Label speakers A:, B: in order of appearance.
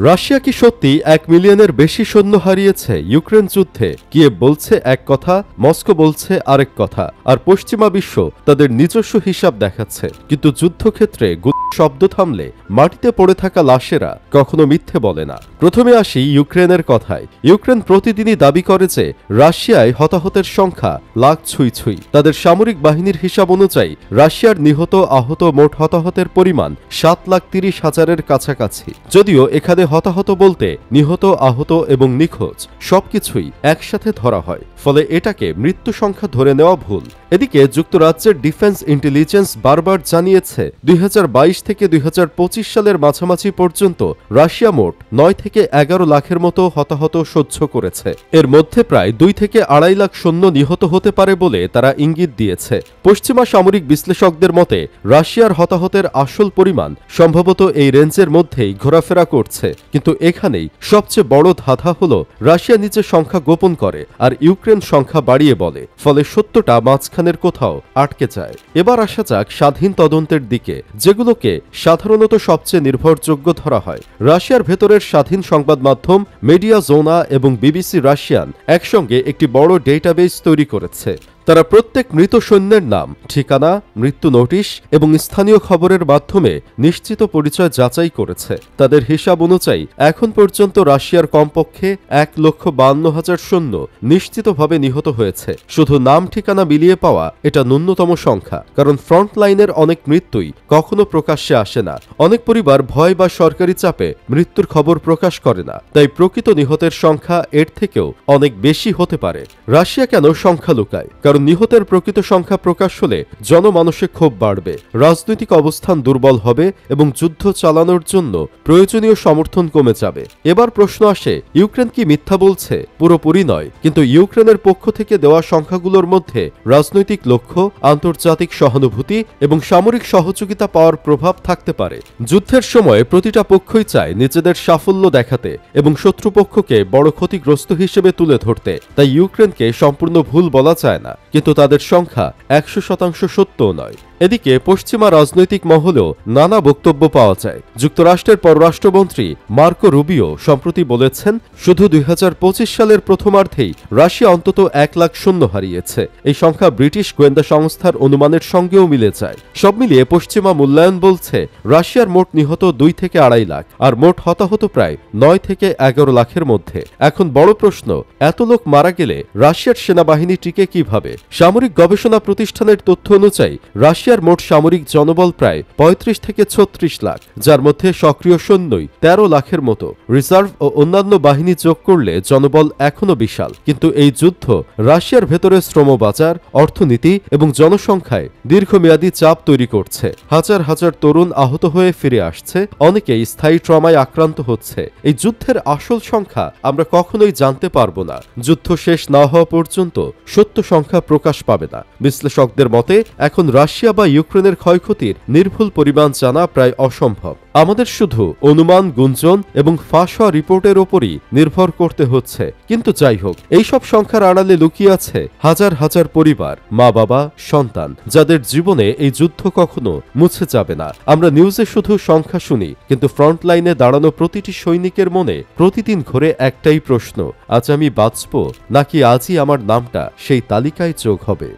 A: Russia কি সত্যি 1 মিলিয়নের বেশি সৈন্য হারিয়েছে ইউক্রেন যুদ্ধে? কিয়েভ বলছে এক কথা, মস্কো বলছে আরেক কথা, আর পশ্চিমা বিশ্ব তাদের নিজস্ব হিসাব দেখাচ্ছে। কিন্তু যুদ্ধক্ষেত্রে শব্দ থামলে মাটিতে পড়ে থাকা লাশেরা কখনো মিথ্যে বলে না। প্রথমে আসি ইউক্রেনের কথায়। ইউক্রেন প্রতিদিনই দাবি করে যে রাশিয়ায় হতাহতের সংখ্যা লাখ ছুঁই ছুঁই। তাদের সামরিক বাহিনীর হিসাব অনুযায়ী রাশিয়ার নিহত আহত মোট হতাহতের পরিমাণ 7,30,000-এর কাছাকাছি। যদিও এখানে হতাহত বলতে নিহত, আহত এবং নিখোঁজ সবকিছুই একসাথে ধরা হয়, ফলে এটাকে মৃত্যু সংখ্যা ধরে নেওয়া ভুল। এদিকে যুক্তরাজ্যের ডিফেন্স ইন্টেলিজেন্স বারবার জানিয়েছে 2022 থেকে 2025 সালের মাঝামাঝি পর্যন্ত রাশিয়া মোট 9 থেকে 11 লাখের মতো হতাহত সহ্য করেছে। এর মধ্যে প্রায় 2 থেকে 2.5 লাখ সৈন্য নিহত হতে পারে বলে তারা ইঙ্গিত দিয়েছে। পশ্চিমা সামরিক বিশ্লেষকদের মতে রাশিয়ার হতাহতের আসল পরিমাণ সম্ভবত এই রেঞ্জের মধ্যেই ঘোরাফেরা করছে। কিন্তু এখানেই সবচেয়ে বড় ধাঁধা হলো রাশিয়া নিজের সংখ্যা গোপন করে আর ইউক্রেন সংখ্যা বাড়িয়ে বলে, ফলে সত্যটা মাঝখানের কোথাও আটকে যায়। এবার আসা যাক স্বাধীন তদন্তের দিকে, যেগুলোকে সাধারণত সবচেয়ে নির্ভরযোগ্য ধরা হয়। রাশিয়ার ভেতরের স্বাধীন সংবাদ মাধ্যম মিডিয়া জোনা এবং বিবিসি রাশিয়ান একসঙ্গে একটি বড় ডেটাবেস তৈরি করেছে। তারা প্রত্যেক মৃত সৈন্যের নাম, ঠিকানা, মৃত্যু নোটিশ এবং স্থানীয় খবরের মাধ্যমে নিশ্চিত পরিচয় যাচাই করেছে। তাদের হিসাব অনুযায়ী এখন পর্যন্ত রাশিয়ার কমপক্ষে 1,52,000 সৈন্য নিশ্চিতভাবে নিহত হয়েছে। শুধু নাম ঠিকানা মিলিয়ে পাওয়া এটা ন্যূনতম সংখ্যা, কারণ ফ্রন্ট লাইনের অনেক মৃত্যুই কখনো প্রকাশ্যে আসে না। অনেক পরিবার ভয় বা সরকারি চাপে মৃত্যুর খবর প্রকাশ করে না, তাই প্রকৃত নিহতের সংখ্যা এর থেকেও অনেক বেশি হতে পারে। রাশিয়া কেন সংখ্যা লুকায়? কারণ নিহতের প্রকৃত সংখ্যা প্রকাশ হলে জনমানসে ক্ষোভ বাড়বে, রাজনৈতিক অবস্থান দুর্বল হবে এবং যুদ্ধ চালানোর জন্য প্রয়োজনীয় সমর্থন কমে যাবে। এবার প্রশ্ন আসে, ইউক্রেন কি মিথ্যা বলছে? পুরোপুরি নয়, কিন্তু ইউক্রেনের পক্ষ থেকে দেওয়া সংখ্যাগুলোর মধ্যে রাজনৈতিক লক্ষ্য, আন্তর্জাতিক সহানুভূতি এবং সামরিক সহযোগিতা পাওয়ার প্রভাব থাকতে পারে। যুদ্ধের সময় প্রতিটা পক্ষই চায় নিজেদের সাফল্য দেখাতে এবং শত্রুপক্ষকে বড় ক্ষতিগ্রস্ত হিসেবে তুলে ধরতে, তাই ইউক্রেনকে সম্পূর্ণ ভুল বলা যায় না, কিন্তু তাদের সংখ্যা 100% সত্যও নয়। এদিকে পশ্চিমা রাজনৈতিক মহলেও নানা বক্তব্য পাওয়া যায়। যুক্তরাষ্ট্রের পররাষ্ট্রমন্ত্রী মার্কো রুবিও সম্প্রতি বলেছেন, শুধু 2025 সালের প্রথমার্ধেই রাশিয়া অন্তত 1 লাখ সৈন্য হারিয়েছে। এই সংখ্যা ব্রিটিশ গোয়েন্দা সংস্থার অনুমানের সঙ্গেও মিলে যায়। সব মিলিয়ে পশ্চিমা মূল্যায়ন বলছে রাশিয়ার মোট নিহত 2 থেকে 2.5 লাখ আর মোট হতাহত প্রায় 9 থেকে 11 লাখের মধ্যে। এখন বড় প্রশ্ন, এত লোক মারা গেলে রাশিয়ার সেনাবাহিনী টিকে কিভাবে? সামরিক গবেষণা প্রতিষ্ঠানের তথ্য অনুযায়ী রাশিয়ার মোট সামরিক জনবল প্রায় 35 থেকে 36 লাখ, যার মধ্যে সক্রিয় সৈন্যই 13 লাখের মতো। রিজার্ভ ও অন্যান্য বাহিনী যোগ করলে জনবল এখনও বিশাল। কিন্তু এই যুদ্ধ রাশিয়ার ভেতরে শ্রমবাজার, অর্থনীতি এবং জনসংখ্যায় দীর্ঘমেয়াদী চাপ তৈরি করছে। হাজার হাজার তরুণ আহত হয়ে ফিরে আসছে, অনেকেই স্থায়ী ট্রমায় আক্রান্ত হচ্ছে। এই যুদ্ধের আসল সংখ্যা আমরা কখনোই জানতে পারব না। যুদ্ধ শেষ না হওয়া পর্যন্ত সত্য সংখ্যা প্রকাশ পাবে না। বিশ্লেষকদের মতে এখন রাশিয়া বা ইউক্রেনের ক্ষয়ক্ষতির নির্ভুল পরিমাণ জানা প্রায় অসম্ভব। আমাদের শুধু অনুমান, গুঞ্জন এবং ফাঁস হওয়া রিপোর্টের ওপরই নির্ভর করতে হচ্ছে। কিন্তু যাই হোক, এইসব সংখ্যার আড়ালে লুকিয়ে আছে হাজার হাজার পরিবার, মা বাবা, সন্তান, যাদের জীবনে এই যুদ্ধ কখনো মুছে যাবে না। আমরা নিউজে শুধু সংখ্যা শুনি, কিন্তু ফ্রন্ট লাইনে দাঁড়ানো প্রতিটি সৈনিকের মনে প্রতিদিন ঘুরে একটাই প্রশ্ন, আজ আমি বাঁচব নাকি আজই আমার নামটা সেই তালিকায় যোগ হবে?